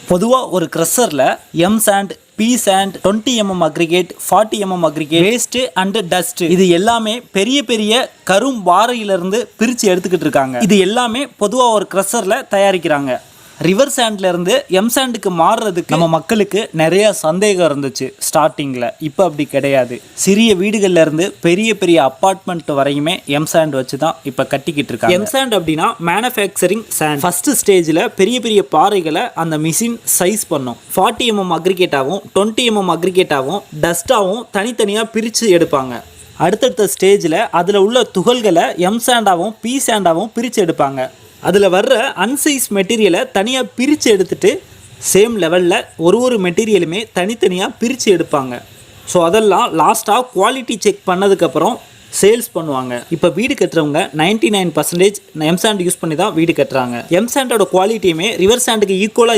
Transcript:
பொதுவாக ஒரு க்ரஷரில் M sand, P sand, 20 mm aggregate, 40 mm aggregate, waste and dust இது எல்லாமே பெரிய பெரிய கரும் பாறையிலிருந்து பிரித்து எடுத்துக்கிட்டு இருக்காங்க. இது எல்லாமே பொதுவாக ஒரு க்ரஷரில் தயாரிக்கிறாங்க. ரிவர் சாண்ட்ல இருந்து எம் சாண்டுக்கு மாறுறதுக்கு நம்ம மக்களுக்கு நிறைய சந்தேகம் இருந்துச்சு ஸ்டார்டிங்கில். இப்போ அப்படி கிடையாது. சிறிய வீடுகள்ல இருந்து பெரிய பெரிய அப்பார்ட்மெண்ட் வரையுமே எம் சாண்ட் வச்சு தான் இப்போ கட்டிக்கிட்டு இருக்காங்க. எம் சாண்ட் அப்படின்னா மேனுஃபேக்சரிங் சாண்ட். ஃபர்ஸ்ட் ஸ்டேஜில் பெரிய பெரிய பாறைகளை அந்த மிஷின் சைஸ் பண்ணும். 40 mm அக்ரிகேட்டாகவும் 20 mm அக்ரிகேட்டாகவும் டஸ்ட்டாகவும் தனித்தனியாக பிரித்து எடுப்பாங்க. அடுத்தடுத்த ஸ்டேஜில் அதில் உள்ள துகள்களை எம் சாண்டாகவும் பி சாண்டாகவும் பிரித்து எடுப்பாங்க. அதில் வர்ற அன்சைஸ் மெட்டீரியலை தனியாக பிரித்து எடுத்துகிட்டு சேம் லெவலில் ஒரு மெட்டீரியலுமே தனித்தனியாக பிரித்து எடுப்பாங்க. ஸோ அதெல்லாம் லாஸ்ட்டாக குவாலிட்டி செக் பண்ணதுக்கப்புறம் சேல்ஸ் பண்ணுவாங்க. இப்போ வீடு கட்டுறவங்க 99% எம் சாண்ட் யூஸ் பண்ணி தான் வீடு கட்டுறாங்க. எம் சாண்டோட குவாலிட்டியுமே ரிவர் சாண்டுக்கு ஈக்குவலாக